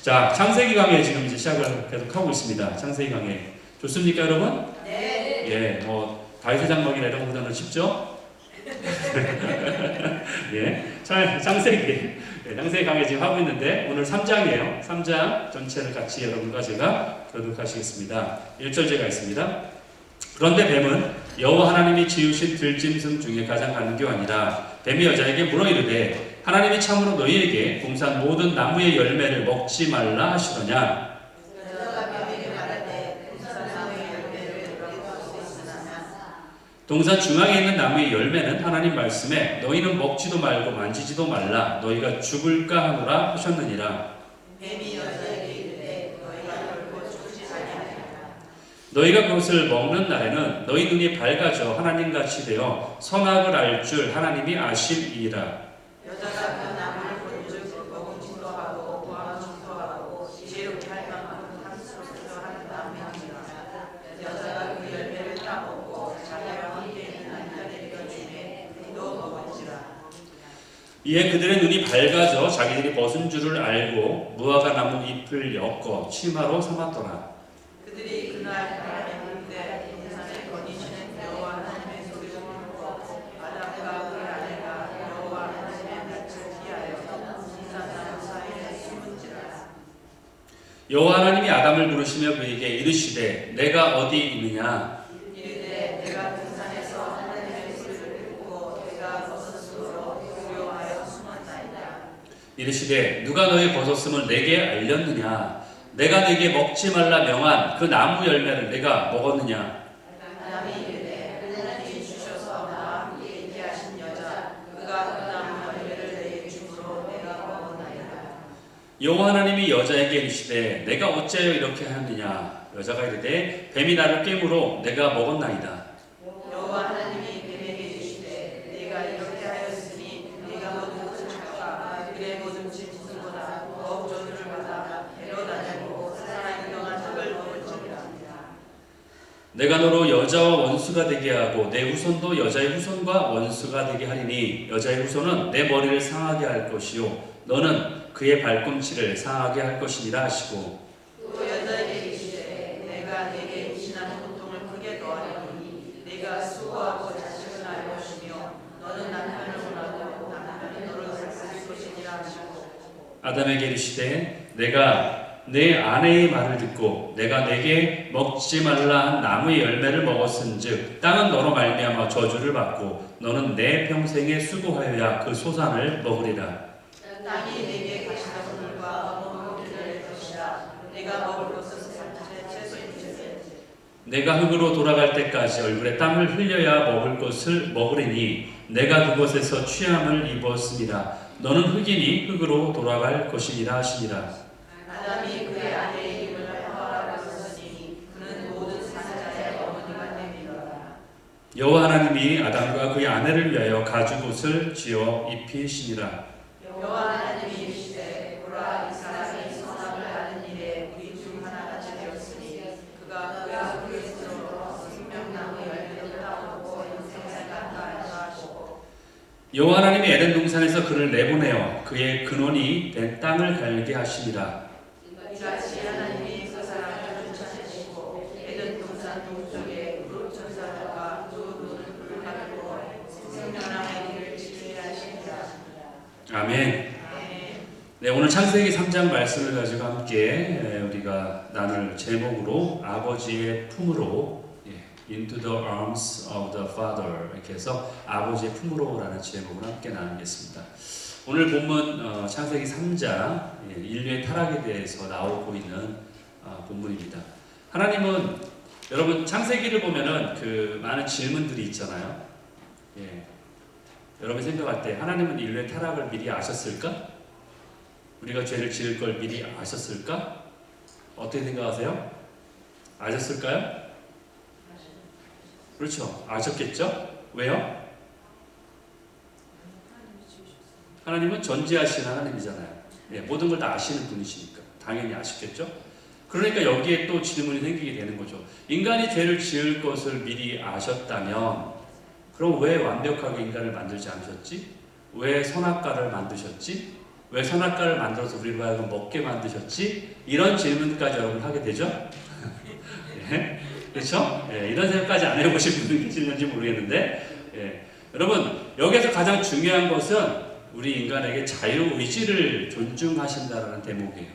자, 창세기 강의 지금 이제 시작을 계속 하고 있습니다. 창세기 강의 좋습니까, 여러분? 네. 예, 뭐 다윗의 장막이나 이런 것보다는 쉽죠? 예, 창세기 강의 지금 하고 있는데 오늘 3장이에요. 3장 전체를 같이 여러분과 제가 교독하시겠습니다. 1절 제가 있습니다. 그런데 뱀은 여호와 하나님이 지으신 들짐승 중에 가장 간교하니라. 뱀이 여자에게 물어 이르되 하나님이 참으로 너희에게 동산 모든 나무의 열매를 먹지 말라 하시더냐. 동산 중앙에 있는 나무의 열매는 하나님 말씀에 너희는 먹지도 말고 만지지도 말라 너희가 죽을까 하노라 하셨느니라. 뱀이 여자에게 이르되 너희가 결코 죽지 아니하리라. 너희가 그것을 먹는 날에는 너희 눈이 밝아져 하나님같이 되어 선악을 알 줄 하나님이 아심이라. 여자가 그 나무를 본즉 먹음직도 하고 구하음직도 하고 지혜롭게 할 만큼 탐스럽기도 하는 나무이니라. 여자가 그 열매를 따먹고 자기와 함께 있는 남자들에게 주매 그도 먹은지라. 이에 그들의 눈이 밝아져 자기들이 벗은 줄을 알고 무화과 나무 잎을 엮어 치마로 삼았더라. 그들이 그날 바람에 동산에 거니시는 여호와 하나님의 소리를 듣고 아담과 그의 아내가 여호와 하나님의 낯을 피하여 동산나무 사이에 숨은지라. 여호와 하나님이 아담을 부르시며 그에게 이르시되 내가 어디 있느냐. 이르되 내가 동산에서 하나님의 소리를 듣고 내가 벗었으므로 두려워하여 숨었나이다. 이르시되 누가 너의 벗었음을 내게 알렸느냐. 내가 내게 먹지 말라 명한 그 나무 열매를 내가 먹었느냐. 아담이 이르되 하나님이 주셔서 나와 함께 있게 하신 여자 그가 그 나무 열매를 내게 주므로 내가 먹었나이다. 여호와 하나님이 여자에게 이르시되 내가 어찌하여 이렇게 하였느냐. 여자가 이르되 뱀이 나를 깨물어 내가 먹었나이다. 여호와 하나님이 뱀에게 이르시되 내가 이렇게 하였으니 네가 모든 것을 찾아 그의 모든 짐승보다 더욱 저주를 받아 데려다니고 사람이 명한 흙을 먹을지니라. 내가 너로 여자와 원수가 되게 하고 내 후손도 여자의 후손과 원수가 되게 하리니 여자의 후손은 내 머리를 상하게 할 것이요 너는 그의 발꿈치를 상하게 할 것이니라 하시고. 또 여자에게 이르시되 내가 네게 임신하는 고통을 크게 더하리니 네가 수고하고 자식을 낳을 것이며 너는 남편을 원하고 남편이 너를 살릴 것이니라 하시고. 아담에게 이르시되 내가 내 아내의 말을 듣고 내가 내게 먹지 말라 한 나무의 열매를 먹었은즉 땅은 너로 말미암아 저주를 받고 너는 내 평생에 수고하여야 그 소산을 먹으리라. 땅이 네게 가시나무들과 어묵을 기다릴 것이라. 네가 먹을 것은 산지의 채소인지. 내가 흙으로 돌아갈 때까지 얼굴에 땀을 흘려야 먹을 것을 먹으리니 내가 그곳에서 취함을 입었습니다. 너는 흙이니 흙으로 돌아갈 것이니라 하시니라. 아담이 그의 아내의 이름을 하와라고 썼으니 그는 모든 사자의 어머니가 됨이로라. 여호와 하나님이 아담과 그의 아내를 위하여 가죽옷을 지어 입히시니라. 여호와 하나님이 이르시되 보라 이 사람이 선악을 하는 일에 우리 중 하나같이 되었으니 그가 그의 그리스도로 생명나무 열매를 따먹고 영생을 갖다 하시고. 여호와 하나님이 에덴 동산에서 그를 내보내어 그의 근원이 된 땅을 갈게 하시니라. 이같이 하나님이 그 사람을 쫓아내시고 에덴 동산 동쪽에 룻 천사들과 두 눈을 불을 가지고 생명나무의 길을 지키게 하시니라. 아멘. 네, 오늘 창세기 3장 말씀을 가지고 함께 우리가 나눌 제목으로 아버지의 품으로, Into the arms of the Father, 이렇게 해서 아버지의 품으로라는 제목을 함께 나누겠습니다. 오늘 본문 창세기 3장 인류의 타락에 대해서 나오고 있는 본문입니다. 하나님은 여러분 창세기를 보면은 그 많은 질문들이 있잖아요. 여러분 생각할 때 하나님은 인류의 타락을 미리 아셨을까? 우리가 죄를 지을 걸 미리 아셨을까? 어떻게 생각하세요? 아셨을까요? 그렇죠. 아셨겠죠? 왜요? 하나님은 전지하신 하나님이잖아요. 모든 걸 다 아시는 분이시니까 당연히 아시겠죠? 그러니까 여기에 또 질문이 생기게 되는 거죠. 인간이 죄를 지을 것을 미리 아셨다면 그럼 왜 완벽하게 인간을 만들지 않으셨지? 왜 선악과를 만드셨지? 왜 선악과를 만들어서 우리로 하여금 먹게 만드셨지? 이런 질문까지 여러분 하게 되죠? 예, 그렇죠? 예, 이런 생각까지 안 해보신 분들 계시는지 모르겠는데, 예, 여러분 여기서 가장 중요한 것은 우리 인간에게 자유의지를 존중하신다라는 대목이에요.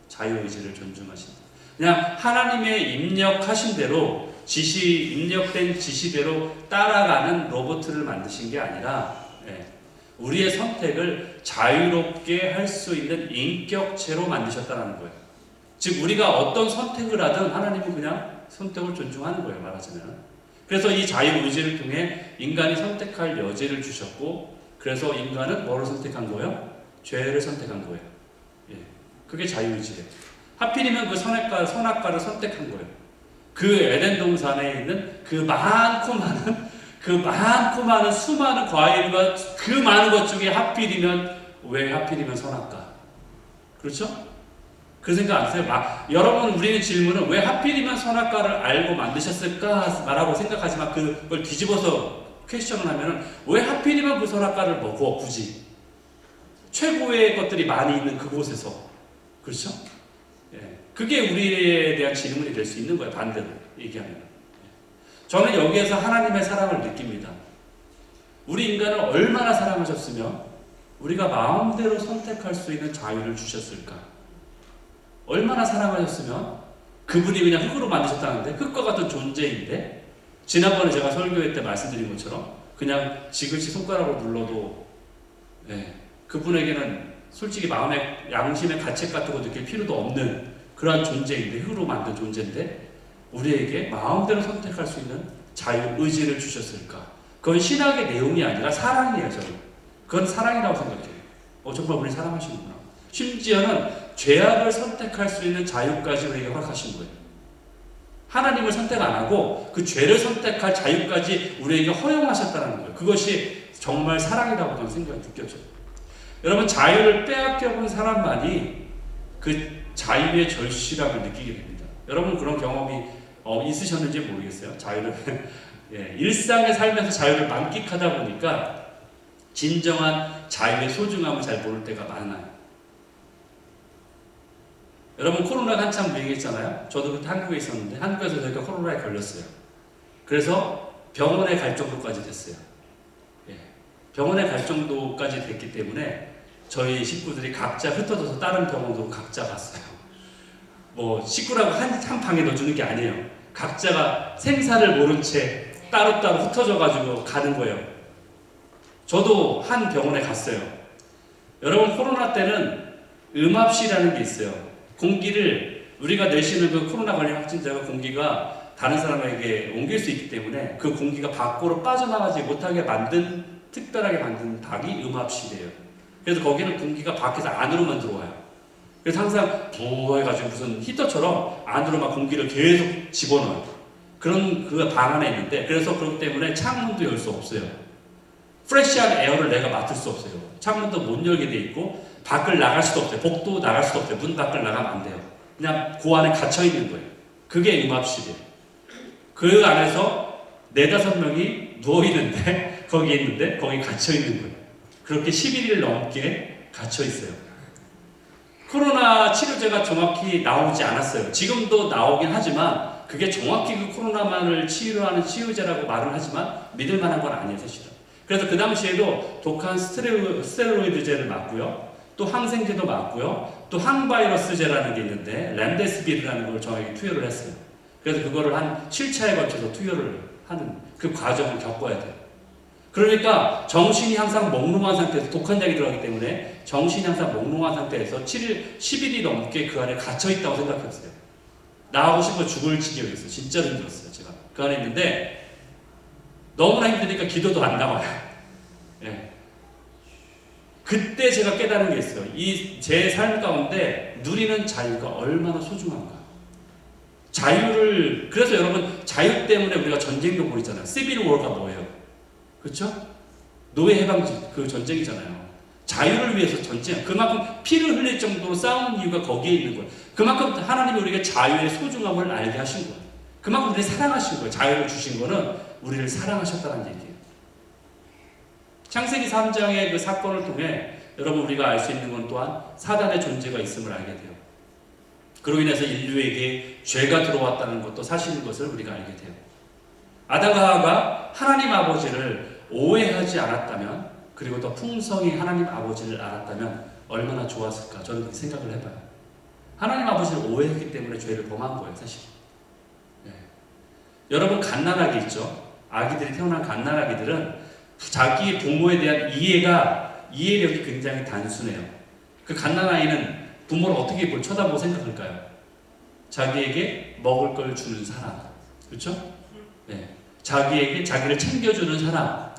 자유의지를 존중하신다. 그냥 하나님의 입력하신 대로 입력된 지시대로 따라가는 로봇을 만드신 게 아니라, 예, 우리의 선택을 자유롭게 할 수 있는 인격체로 만드셨다는 거예요. 즉 우리가 어떤 선택을 하든 하나님은 그냥 선택을 존중하는 거예요, 말하자면. 그래서 이 자유의지를 통해 인간이 선택할 여지를 주셨고, 그래서 인간은 뭐를 선택한 거예요? 죄를 선택한 거예요. 예, 그게 자유의지예요. 하필이면 그 선악과를 선택한 거예요. 그 에덴 동산에 있는 그 많고 많은 수많은 과일과 그 많은 것 중에 왜 하필이면 선악과? 그렇죠? 그 생각 안 써요? 여러분, 우리는 질문은 왜 하필이면 선악과를 알고 만드셨을까? 라고 생각하지만 그걸 뒤집어서 퀘스천을 하면은 왜 하필이면 그 선악과를 먹어, 굳이? 최고의 것들이 많이 있는 그곳에서. 그렇죠? 예. 그게 우리에 대한 질문이 될 수 있는 거예요, 반대로 얘기하면. 저는 여기에서 하나님의 사랑을 느낍니다. 우리 인간을 얼마나 사랑하셨으면 우리가 마음대로 선택할 수 있는 자유를 주셨을까? 얼마나 사랑하셨으면 그분이 그냥 흙으로 만드셨다는데, 흙과 같은 존재인데, 지난번에 제가 설교회 때 말씀드린 것처럼 그냥 지그시 손가락으로 눌러도, 예, 그분에게는 솔직히 마음의 양심의 가책 같은 거 느낄 필요도 없는 그러한 존재인데, 흙으로 만든 존재인데 우리에게 마음대로 선택할 수 있는 자유의지를 주셨을까? 그건 신학의 내용이 아니라 사랑이에요. 저는 그건 사랑이라고 생각해요. 정말 우리 사랑하시는구나. 심지어는 죄악을 선택할 수 있는 자유까지 우리에게 허락하신 거예요. 하나님을 선택 안 하고 그 죄를 선택할 자유까지 우리에게 허용하셨다는 거예요. 그것이 정말 사랑이라고 저는 생각이 느껴져요. 여러분, 자유를 빼앗겨본 사람만이 그 자유의 절실함을 느끼게 됩니다. 여러분 그런 경험이 있으셨는지 모르겠어요. 자유를 예, 일상의 삶에서 자유를 만끽하다 보니까 진정한 자유의 소중함을 잘 모를 때가 많아요. 여러분, 코로나가 한참 유행했잖아요. 저도 그때 한국에 있었는데 한국에서 저희가 코로나에 걸렸어요. 그래서 병원에 갈 정도까지 됐어요. 예, 병원에 갈 정도까지 됐기 때문에 저희 식구들이 각자 흩어져서 다른 병원으로 각자 갔어요. 뭐 식구라고 한 방에 넣어주는 게 아니에요. 각자가 생사를 모른 채 따로따로 흩어져가지고 가는 거예요. 저도 한 병원에 갔어요. 여러분, 코로나 때는 음압시라는 게 있어요. 공기를 우리가 내쉬는 그 코로나 걸린 확진자가 공기가 다른 사람에게 옮길 수 있기 때문에 그 공기가 밖으로 빠져나가지 못하게 특별하게 만든 방이 음압실이에요. 그래서 거기는 공기가 밖에서 안으로만 들어와요. 그래서 항상 부어해가지고 무슨 히터처럼 안으로만 공기를 계속 집어넣어요. 그런 그 방 안에 있는데, 그래서 그렇기 때문에 창문도 열 수 없어요. 프레시한 에어를 내가 맡을 수 없어요. 창문도 못 열게 돼 있고 밖을 나갈 수도 없어요. 복도 나갈 수도 없어요. 문 밖을 나가면 안 돼요. 그냥 그 안에 갇혀 있는 거예요. 그게 음압실이에요. 그 안에서 4-5명이 누워 있는데 거기 갇혀 있는 거예요. 그렇게 11일 넘게 갇혀 있어요. 코로나 치료제가 정확히 나오지 않았어요. 지금도 나오긴 하지만 그게 정확히 그 코로나만을 치료하는 치료제라고 말은 하지만 믿을 만한 건 아니에요, 사실은. 그래서 그 당시에도 독한 스테로이드제를 맞고요. 또 항생제도 맞고요. 또 항바이러스제라는 게 있는데 렘데시비르라는 걸 저에게 투여를 했어요. 그래서 그거를 한 7차에 걸쳐서 투여를 하는 그 과정을 겪어야 돼요. 그러니까 정신이 항상 몽롱한 상태에서, 독한 약이 들어가기 때문에 정신이 항상 몽롱한 상태에서 10일이 넘게 그 안에 갇혀있다고 생각했어요. 나오고 싶어 죽을 지경이었어요. 진짜로 힘들었어요. 제가 그 안에 있는데 너무나 힘드니까 기도도 안 나와요. 예. 그때 제가 깨달은 게 있어요. 제 삶 가운데 누리는 자유가 얼마나 소중한가. 그래서 여러분, 자유 때문에 우리가 전쟁도 벌이잖아요. 시빌 워가 뭐예요? 그렇죠? 노예 해방지 그 전쟁이잖아요. 자유를 위해서 전쟁. 그만큼 피를 흘릴 정도로 싸우는 이유가 거기에 있는 거예요. 그만큼 하나님이 우리에게 자유의 소중함을 알게 하신 거예요. 그만큼 우리를 사랑하신 거예요. 자유를 주신 거는 우리를 사랑하셨다는 얘기예요. 창세기 3장의 그 사건을 통해 여러분 우리가 알 수 있는 건 또한 사단의 존재가 있음을 알게 돼요. 그로 인해서 인류에게 죄가 들어왔다는 것도 사실인 것을 우리가 알게 돼요. 아담과 하와가 하나님 아버지를 오해하지 않았다면, 그리고 더 풍성히 하나님 아버지를 알았다면 얼마나 좋았을까? 저는 그렇게 생각을 해봐요. 하나님 아버지를 오해했기 때문에 죄를 범한 거예요, 사실. 네. 여러분 갓난아기 있죠? 아기들이 태어난 갓난아기들은 자기 부모에 대한 이해력이 굉장히 단순해요. 그 갓난아이는 부모를 어떻게 쳐다보고 생각할까요? 자기에게 먹을 걸 주는 사람, 그렇죠? 네. 자기를 챙겨주는 사람,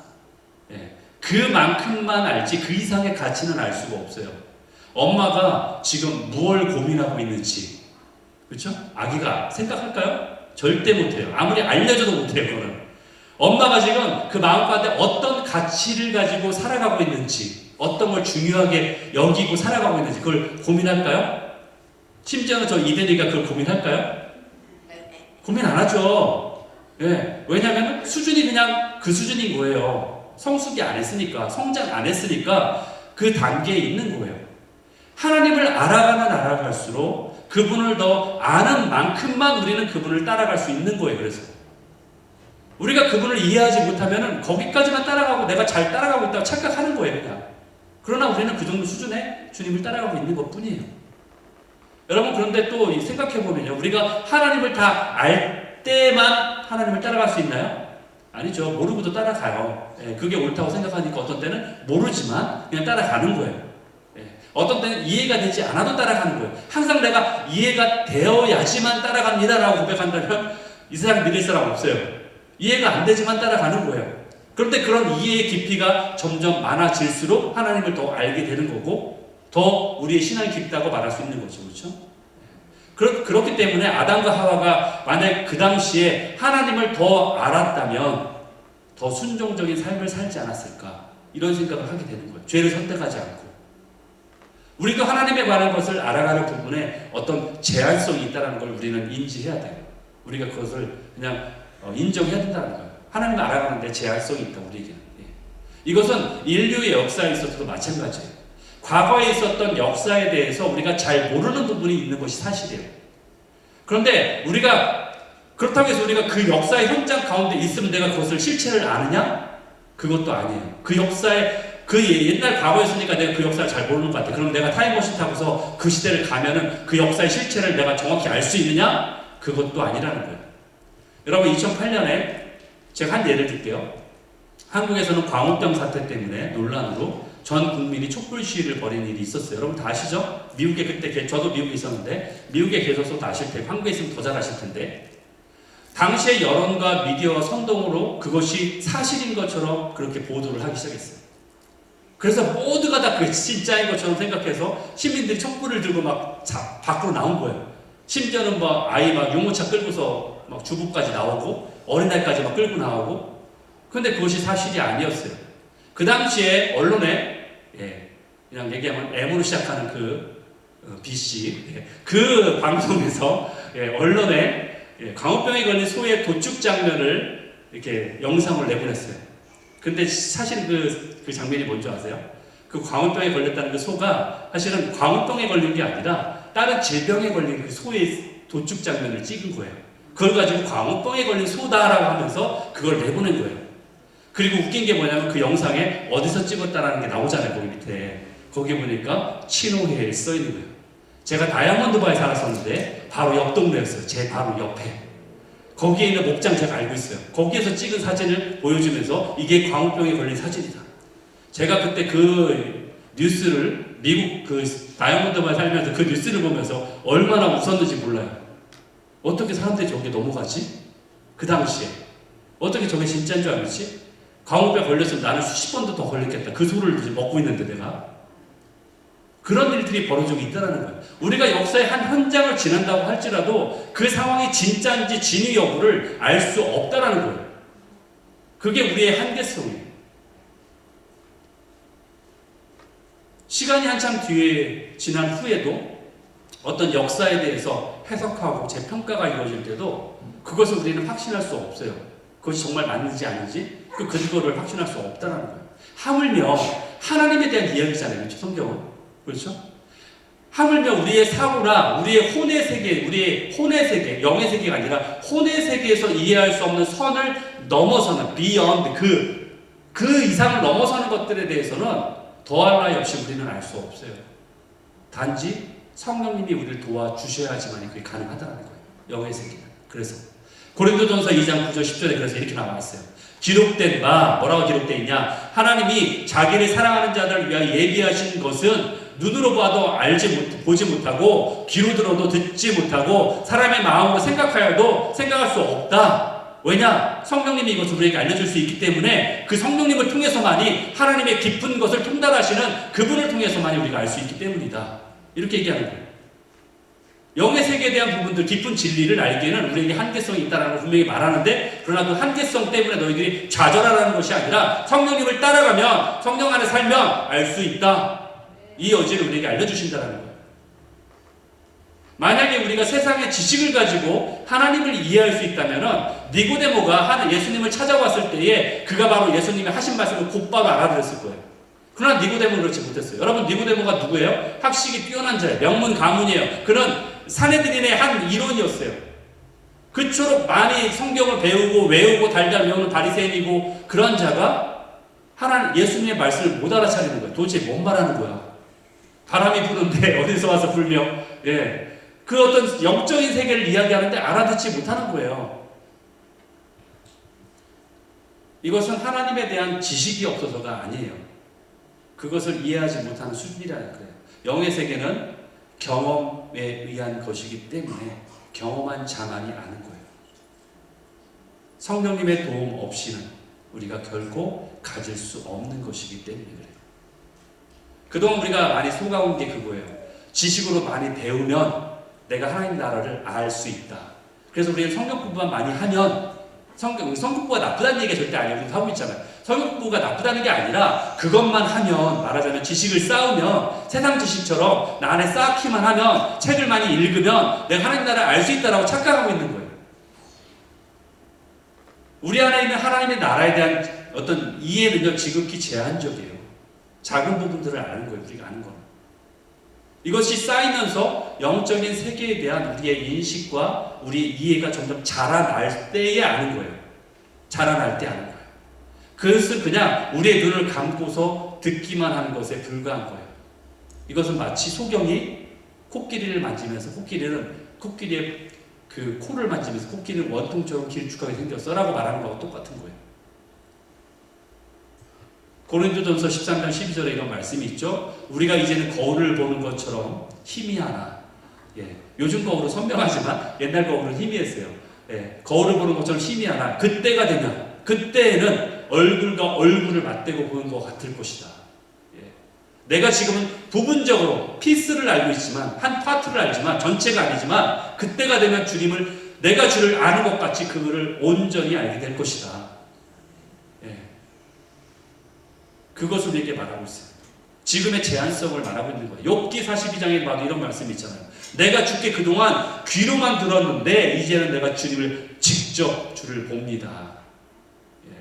네. 그만큼만 알지 그 이상의 가치는 알 수가 없어요. 엄마가 지금 무엇을 고민하고 있는지, 그렇죠? 아기가 생각할까요? 절대 못해요. 아무리 알려줘도 못해요. 그거는 엄마가 지금 그 마음가운데 어떤 가치를 가지고 살아가고 있는지, 어떤 걸 중요하게 여기고 살아가고 있는지 그걸 고민할까요? 심지어는 저 이대리가 그걸 고민할까요? 고민 안 하죠. 예. 왜냐하면 수준이 그냥 그 수준인 거예요. 성숙이 안 했으니까, 성장 안 했으니까 그 단계에 있는 거예요. 하나님을 알아갈수록 그분을 더 아는 만큼만 우리는 그분을 따라갈 수 있는 거예요. 그래서 우리가 그분을 이해하지 못하면 거기까지만 따라가고 내가 잘 따라가고 있다고 착각하는 거예요, 그냥. 그러나 우리는 그 정도 수준의 주님을 따라가고 있는 것 뿐이에요. 여러분, 그런데 또 생각해보면요, 우리가 하나님을 다 알 때만 하나님을 따라갈 수 있나요? 아니죠. 모르고도 따라가요. 그게 옳다고 생각하니까 어떤 때는 모르지만 그냥 따라가는 거예요. 어떤 때는 이해가 되지 않아도 따라가는 거예요. 항상 내가 이해가 되어야지만 따라갑니다라고 고백한다면 이 세상 믿을 사람 없어요. 이해가 안 되지만 따라가는 거예요. 그런데 그런 이해의 깊이가 점점 많아질수록 하나님을 더 알게 되는 거고, 더 우리의 신앙이 깊다고 말할 수 있는 거죠. 그렇죠? 그렇기 때문에 아담과 하와가 만약 그 당시에 하나님을 더 알았다면 더 순종적인 삶을 살지 않았을까, 이런 생각을 하게 되는 거예요. 죄를 선택하지 않고. 우리도 하나님에 관한 것을 알아가는 부분에 어떤 제한성이 있다는 걸 우리는 인지해야 돼요. 우리가 그것을 그냥 인정해야 된다는 거예요. 하나님을 알아가는데 제한성이 있다, 우리에게는. 이것은 인류의 역사에 있어서도 마찬가지예요. 과거에 있었던 역사에 대해서 우리가 잘 모르는 부분이 있는 것이 사실이에요. 그런데 그렇다고 해서 우리가 그 역사의 현장 가운데 있으면 내가 그것을 실체를 아느냐? 그것도 아니에요. 그 역사에 옛날 과거였으니까 내가 그 역사를 잘 모르는 것 같아. 그럼 내가 타임머신 타고서 그 시대를 가면은 그 역사의 실체를 내가 정확히 알 수 있느냐? 그것도 아니라는 거예요. 여러분, 2008년에 제가 한 예를 들게요. 한국에서는 광우병 사태 때문에 논란으로 전 국민이 촛불 시위를 벌이는 일이 있었어요. 여러분 다 아시죠? 미국에 그때, 저도 미국에 있었는데 미국에 계셔서 다 아실 테고, 한국에 있으면 더 잘 아실 텐데, 당시의 여론과 미디어와 선동으로 그것이 사실인 것처럼 그렇게 보도를 하기 시작했어요. 그래서 모두가 다 그 진짜인 것처럼 생각해서 시민들이 촛불을 들고 막 밖으로 나온 거예요. 심지어는 아이 유모차 끌고서 주부까지 나오고 어린아이까지 끌고 나오고. 그런데 그것이 사실이 아니었어요. 그 당시에 언론에, 그냥 얘기하면 M으로 시작하는 BC, 그 방송에서, 언론에 광우병에 걸린 소의 도축 장면을 이렇게 영상을 내보냈어요. 근데 사실 그 장면이 뭔지 아세요? 그 광우병에 걸렸다는 그 소가 사실은 광우병에 걸린 게 아니라 다른 질병에 걸린 그 소의 도축 장면을 찍은 거예요. 그걸 가지고 광우병에 걸린 소다라고 하면서 그걸 내보낸 거예요. 그리고 웃긴 게 뭐냐면 그 영상에 어디서 찍었다라는 게 나오잖아요. 거기 밑에. 거기 보니까 친호회에 써 있는 거예요. 제가 다이아몬드바에 살았었는데 바로 옆 동네였어요. 제 바로 옆에. 거기에 있는 목장 제가 알고 있어요. 거기에서 찍은 사진을 보여주면서 이게 광우병에 걸린 사진이다. 제가 그때 그 뉴스를, 미국 다이아몬드바에 살면서 그 뉴스를 보면서 얼마나 웃었는지 몰라요. 어떻게 사람들이 저게 넘어가지? 그 당시에. 어떻게 저게 진짜인 줄 알겠지? 광우병 걸렸으면 나는 수십 번도 더 걸렸겠다. 그 소를 먹고 있는데 내가. 그런 일들이 벌어지고 있다는 거예요. 우리가 역사의 한 현장을 지난다고 할지라도 그 상황이 진짜인지 진위 여부를 알 수 없다는 거예요. 그게 우리의 한계성이에요. 시간이 한참 뒤에 지난 후에도 어떤 역사에 대해서 해석하고 재평가가 이루어질 때도 그것을 우리는 확신할 수 없어요. 그것이 정말 맞는지 아닌지 그 근거를 확신할 수 없다는 거예요. 하물며 하나님에 대한 이야기잖아요. 그렇죠? 성경은. 그렇죠? 하물며 우리의 사고나 우리의 혼의 세계, 영의 세계가 아니라 혼의 세계에서 이해할 수 없는 선을 넘어서는 beyond 그 이상을 넘어서는 것들에 대해서는 더할 나위 없이 우리는 알 수 없어요. 단지 성령님이 우리를 도와주셔야지만 그게 가능하다는 거예요. 영의 세계는. 그래서 고린도전서 2장 9절 10절에 그래서 이렇게 나와 있어요. 기록된 바, 뭐라고 기록되어 있냐? 하나님이 자기를 사랑하는 자들을 위하여 예비하신 것은 눈으로 봐도 보지 못하고 귀로 들어도 듣지 못하고 사람의 마음으로 생각하여도 생각할 수 없다. 왜냐? 성령님이 이것을 우리에게 알려줄 수 있기 때문에 그 성령님을 통해서만이 하나님의 깊은 것을 통달하시는 그분을 통해서만이 우리가 알 수 있기 때문이다. 이렇게 얘기하는 거예요. 영의 세계에 대한 부분들, 깊은 진리를 알기에는 우리에게 한계성이 있다는 걸 분명히 말하는데, 그러나 그 한계성 때문에 너희들이 좌절하라는 것이 아니라 성령님을 따라가면, 성령 안에 살면 알 수 있다. 이 여지를 우리에게 알려주신다는 거예요. 만약에 우리가 세상의 지식을 가지고 하나님을 이해할 수 있다면 니고데모가 예수님을 찾아왔을 때에 그가 바로 예수님이 하신 말씀을 곧바로 알아들었을 거예요. 그러나 니고데모는 그렇지 못했어요. 여러분, 니고데모가 누구예요? 학식이 뛰어난 자예요. 명문 가문이에요. 그는 사내들인의 한 일원이었어요. 그처럼 많이 성경을 배우고 외우고 달달 외우는 바리새인이고 그런 자가 예수님의 말씀을 못 알아차리는 거예요. 도대체 뭔 말하는 거야? 바람이 부는데 어디서 와서 불며, 그 어떤 영적인 세계를 이야기하는데 알아듣지 못하는 거예요. 이것은 하나님에 대한 지식이 없어서가 아니에요. 그것을 이해하지 못하는 수준이라는 거예요. 영의 세계는 경험에 의한 것이기 때문에 경험한 자만이 아는 거예요. 성령님의 도움 없이는 우리가 결코 가질 수 없는 것이기 때문에 그래요. 그동안 우리가 많이 속아온 게 그거예요. 지식으로 많이 배우면 내가 하나님 나라를 알 수 있다. 그래서 우리는 성경 공부만 많이 하면 성경 공부가 나쁘다는 얘기가 절대 아니에요. 우리도 하고 있잖아요. 성경 공부가 나쁘다는 게 아니라 그것만 하면, 말하자면 지식을 쌓으면, 세상 지식처럼 나 안에 쌓기만 하면, 책을 많이 읽으면 내가 하나님 나라를 알 수 있다라고 착각하고 있는 거예요. 우리 안에 있는 하나님의 나라에 대한 어떤 이해는요, 지극히 제한적이에요. 작은 부분들을 아는 거예요. 우리가 아는 거는. 이것이 쌓이면서 영적인 세계에 대한 우리의 인식과 우리의 이해가 점점 자라날 때에 아는 거예요. 자라날 때 아는 거예요. 그것은 그냥 우리의 눈을 감고서 듣기만 하는 것에 불과한 거예요. 이것은 마치 소경이 코끼리를 만지면서 코끼리의 그 코를 만지면서 코끼리는 원통처럼 길쭉하게 생겼어 라고 말하는 거하고 똑같은 거예요. 고린도전서 13장 12절에 이런 말씀이 있죠. 우리가 이제는 거울을 보는 것처럼 희미하나, 요즘 거울은 선명하지만 옛날 거울은 희미했어요. 거울을 보는 것처럼 희미하나 그때가 되면, 그때에는 얼굴과 얼굴을 맞대고 보는 것 같을 것이다. 내가 지금은 부분적으로 피스를 알고 있지만, 한 파트를 알지만 전체가 아니지만 그때가 되면 내가 주를 아는 것 같이 그를 온전히 알게 될 것이다. 그것을 우리에게 말하고 있어요. 지금의 제한성을 말하고 있는 거예요. 욥기 42장에 봐도 이런 말씀이 있잖아요. 내가 주께 그동안 귀로만 들었는데 이제는 내가 주님을 직접 주를 봅니다.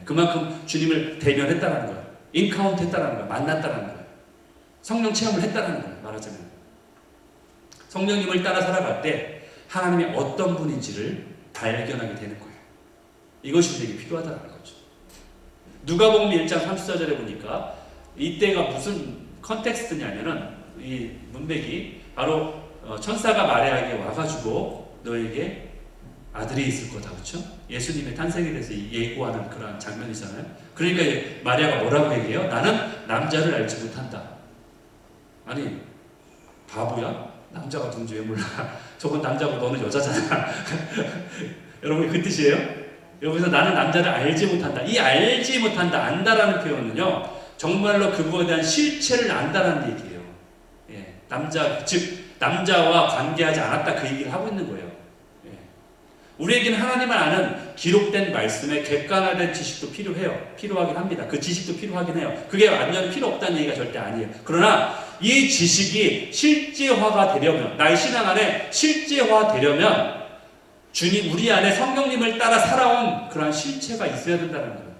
그만큼 주님을 대면했다는 거예요. 인카운트 했다는 거예요. 만났다는 거예요. 성령 체험을 했다는 거예요. 말하자면 성령님을 따라 살아갈 때 하나님이 어떤 분인지를 발견하게 되는 거예요. 이것이 우리에게 필요하다는 거죠. 누가복음 1장 34절에 보니까 이때가 무슨 컨텍스트냐면은 이 문맥이 바로 천사가 마리아에게 와가지고 너에게 아들이 있을 거다, 그렇죠? 예수님의 탄생에 대해서 예고하는 그런 장면이잖아요. 그러니까 마리아가 뭐라고 얘기해요? 나는 남자를 알지 못한다. 아니 바보야? 남자가 누군지 왜 몰라? 저건 남자고 너는 여자잖아. 여러분 그 뜻이에요? 여기서 나는 남자를 알지 못한다. 이 알지 못한다, 안다라는 표현은요, 정말로 그거에 대한 실체를 안다라는 얘기예요. 남자와 관계하지 않았다 그 얘기를 하고 있는 거예요. 우리에게는 하나님을 아는 기록된 말씀에 객관화된 지식도 필요하긴 합니다. 그 지식도 필요하긴 해요. 그게 완전히 필요 없다는 얘기가 절대 아니에요. 그러나 이 지식이 실제화가 되려면, 나의 신앙 안에 실제화되려면 주님, 우리 안에 성령님을 따라 살아온 그러한 실체가 있어야 된다는 거예요.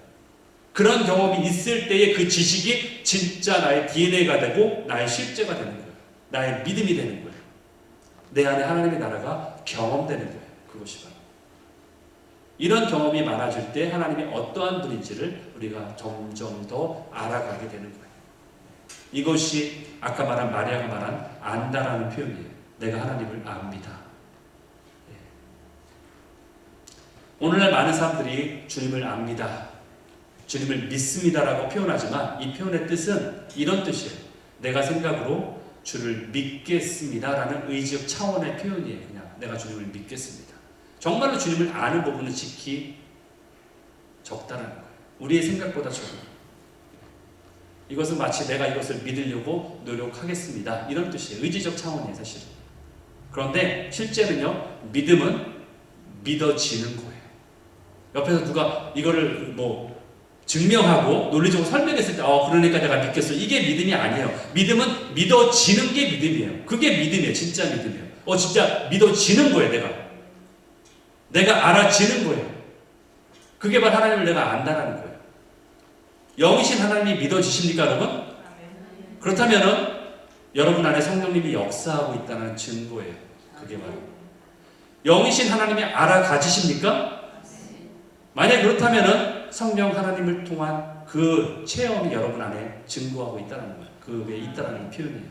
그런 경험이 있을 때에 그 지식이 진짜 나의 DNA가 되고 나의 실제가 되는 거예요. 나의 믿음이 되는 거예요. 내 안에 하나님의 나라가 경험되는 거예요. 그것이 바로. 이런 경험이 많아질 때 하나님이 어떠한 분인지를 우리가 점점 더 알아가게 되는 거예요. 이것이 아까 말한 마리아가 말한 안다라는 표현이에요. 내가 하나님을 압니다. 오늘날 많은 사람들이 주님을 압니다, 주님을 믿습니다라고 표현하지만 이 표현의 뜻은 이런 뜻이에요. 내가 생각으로 주를 믿겠습니다라는 의지적 차원의 표현이에요. 그냥 내가 주님을 믿겠습니다. 정말로 주님을 아는 부분은 지키 적다라는 거예요. 우리의 생각보다 적어요. 이것은 마치 내가 이것을 믿으려고 노력하겠습니다, 이런 뜻이에요. 의지적 차원이에요, 사실은. 그런데 실제는요, 믿음은 믿어지는 거예요. 옆에서 누가 이거를 뭐 증명하고 논리적으로 설명했을 때 그러니까 내가 믿겠어, 이게 믿음이 아니에요. 믿음은 믿어지는 게 믿음이에요. 그게 믿음이에요. 진짜 믿음이에요. 진짜 믿어지는 거예요. 내가 알아지는 거예요. 그게 바로 하나님을 내가 안다라는 거예요. 영이신 하나님이 믿어지십니까, 여러분? 그렇다면은 여러분 안에 성령님이 역사하고 있다는 증거예요. 그게 바로 영이신 하나님이 알아가지십니까? 만약 그렇다면은 성령 하나님을 통한 그 체험이 여러분 안에 증거하고 있다는 거예요. 그 외에 있다는 표현이에요.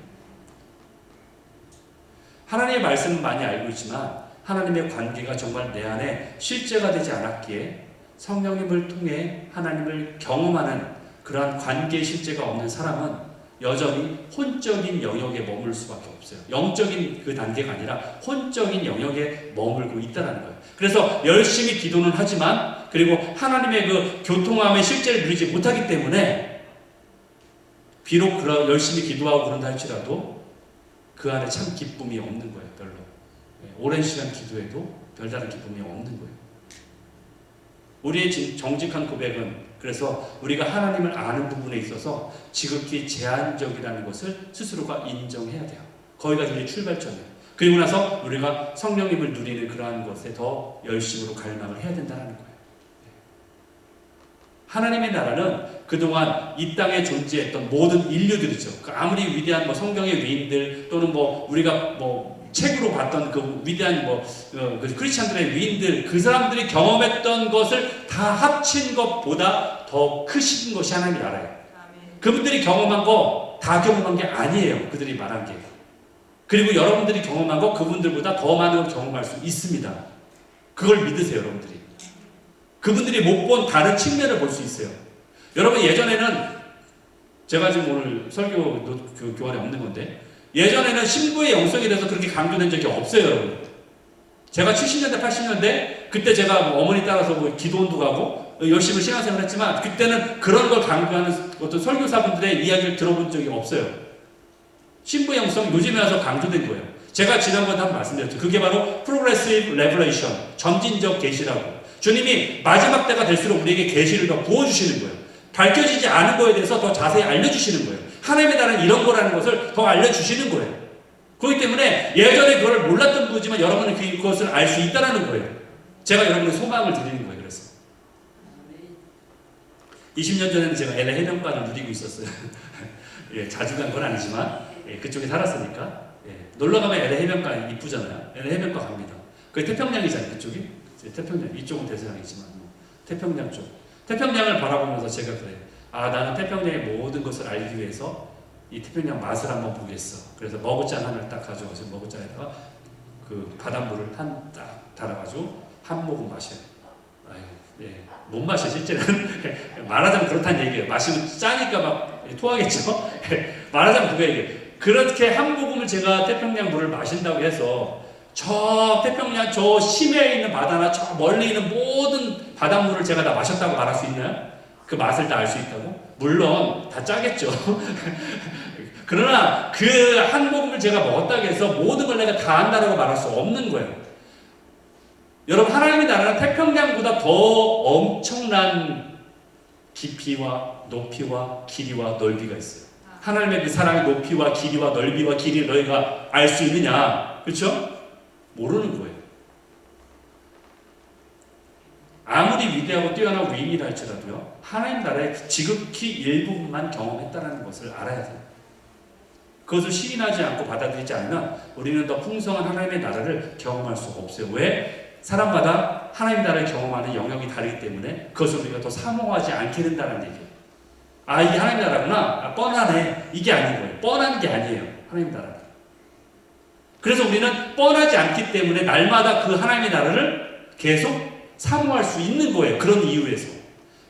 하나님의 말씀은 많이 알고 있지만 하나님의 관계가 정말 내 안에 실제가 되지 않았기에 성령님을 통해 하나님을 경험하는 그러한 관계의 실제가 없는 사람은 여전히 혼적인 영역에 머물 수밖에 없어요. 영적인 그 단계가 아니라 혼적인 영역에 머물고 있다는 거예요. 그래서 열심히 기도는 하지만 그리고 하나님의 그 교통함의 실제를 누리지 못하기 때문에 비록 열심히 기도하고 그런다 할지라도 그 안에 참 기쁨이 없는 거예요. 별로. 오랜 시간 기도해도 별다른 기쁨이 없는 거예요. 우리의 정직한 고백은 그래서 우리가 하나님을 아는 부분에 있어서 지극히 제한적이라는 것을 스스로가 인정해야 돼요. 거기가 우리의 출발점이에요. 그리고 나서 우리가 성령님을 누리는 그러한 것에 더 열심으로 갈망을 해야 된다는 거예요. 하나님의 나라는 그동안 이 땅에 존재했던 모든 인류들이죠. 아무리 위대한 성경의 위인들 또는 우리가 책으로 봤던 그 위대한 크리스찬들의 위인들, 그 사람들이 경험했던 것을 다 합친 것보다 더 크신 것이 하나님의 나라예요. 그분들이 경험한 거 다 경험한 게 아니에요. 그들이 말한 게. 그리고 여러분들이 경험한 거 그분들보다 더 많은 걸 경험할 수 있습니다. 그걸 믿으세요, 여러분들이. 그분들이 못 본 다른 측면을 볼 수 있어요. 여러분, 예전에는 제가 지금 오늘 설교 교환에 없는 건데 예전에는 신부의 영성에 대해서 그렇게 강조된 적이 없어요, 여러분. 제가 70년대, 80년대 그때 제가 어머니 따라서 기도원도 가고 열심히 신앙생활을 했지만 그때는 그런 걸 강조하는 어떤 설교사분들의 이야기를 들어본 적이 없어요. 신부의 영성 요즘에 와서 강조된 거예요. 제가 지난번에 한번 말씀드렸죠. 그게 바로 Progressive Revelation, 점진적 계시라고. 주님이 마지막 때가 될수록 우리에게 계시를 더 부어주시는 거예요. 밝혀지지 않은 거에 대해서 더 자세히 알려주시는 거예요. 하나님의 나라는 이런 거라는 것을 더 알려주시는 거예요. 그렇기 때문에 예전에 그걸 몰랐던 분이지만 여러분은 그것을 알 수 있다는 거예요. 제가 여러분의 소망을 드리는 거예요. 그래서 20년 전에는 제가 LA 해변가를 누리고 있었어요. 예, 자주 간 건 아니지만 그쪽에 살았으니까 놀러가면 LA 해변가 이쁘잖아요. LA 해변가 갑니다. 그게 태평양이잖아요. 그쪽이 태평양, 이쪽은 대서양이지만 태평양 쪽. 태평양을 바라보면서 제가 그래요. 나는 태평양의 모든 것을 알기 위해서 이 태평양 맛을 한번 보겠어. 그래서 머그잔 하나를 딱 가져가서 머그잔에다가 그 바닷물을 딱 달아가지고 한 모금 마셔요. 못 마셔, 실제는. 말하자면 그렇다는 얘기예요. 마시면 짜니까 막 토하겠죠? 말하자면 그거 얘기예요. 그렇게 한 모금을 제가 태평양 물을 마신다고 해서 저 태평양 저 심해에 있는 바다나 저 멀리 있는 모든 바닷물을 제가 다 마셨다고 말할 수 있나요? 그 맛을 다 알 수 있다고? 물론 다 짜겠죠. 그러나 그 한 모금을 제가 먹었다고 해서 모든 걸 내가 다 안다라고 말할 수 없는 거예요. 여러분, 하나님의 나라는 태평양보다 더 엄청난 깊이와 높이와 길이와 넓이가 있어요. 하나님의 그 사랑의 높이와 길이와 넓이와 길이를 너희가 알 수 있느냐? 그렇죠? 모르는 거예요. 아무리 위대하고 뛰어난 위인이라 할지라도요, 하나님 나라의 지극히 일부분만 경험했다는 것을 알아야 돼요. 그것을 시인하지 않고 받아들이지 않으면 우리는 더 풍성한 하나님의 나라를 경험할 수가 없어요. 왜? 사람마다 하나님 나라를 경험하는 영역이 다르기 때문에 그것을 우리가 더 사모하지 않게 된다는 얘기예요. 아, 이게 하나님 나라구나. 아, 뻔하네. 이게 아닌 거예요. 뻔한 게 아니에요. 하나님 나라. 그래서 우리는 뻔하지 않기 때문에 날마다 그 하나님의 나라를 계속 사모할 수 있는 거예요. 그런 이유에서.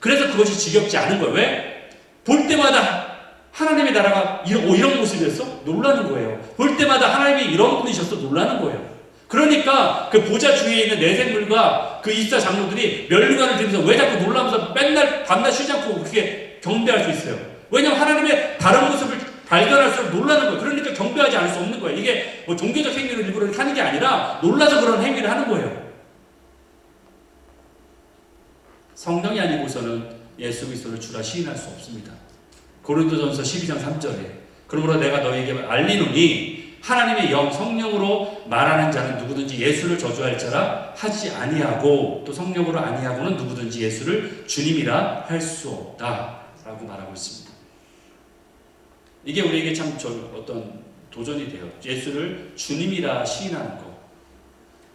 그래서 그것이 지겹지 않은 거예요. 왜? 볼 때마다 하나님의 나라가 이런 모습이었어? 놀라는 거예요. 볼 때마다 하나님이 이런 분이셨어? 놀라는 거예요. 그러니까 그 보좌 주위에 있는 내생물과 그 24 장로들이 면류관을 들면서 왜 자꾸 놀라면서 맨날 밤낮 쉬지 않고 그렇게 경배할 수 있어요? 왜냐하면 하나님의 다른 모습을 발견할수록 놀라는 거예요. 그러니까 경배하지 않을 수 없는 거예요. 이게 뭐 종교적 행위를 일부러 하는 게 아니라 놀라서 그런 행위를 하는 거예요. 성령이 아니고서는 예수 그리스도를 주라 시인할 수 없습니다. 고린도전서 12장 3절에 그러므로 내가 너희에게 알리노니 하나님의 영 성령으로 말하는 자는 누구든지 예수를 저주할 자라 하지 아니하고 또 성령으로 아니하고는 누구든지 예수를 주님이라 할 수 없다 라고 말하고 있습니다. 이게 우리에게 참 어떤 도전이 돼요. 예수를 주님이라 시인하는 것.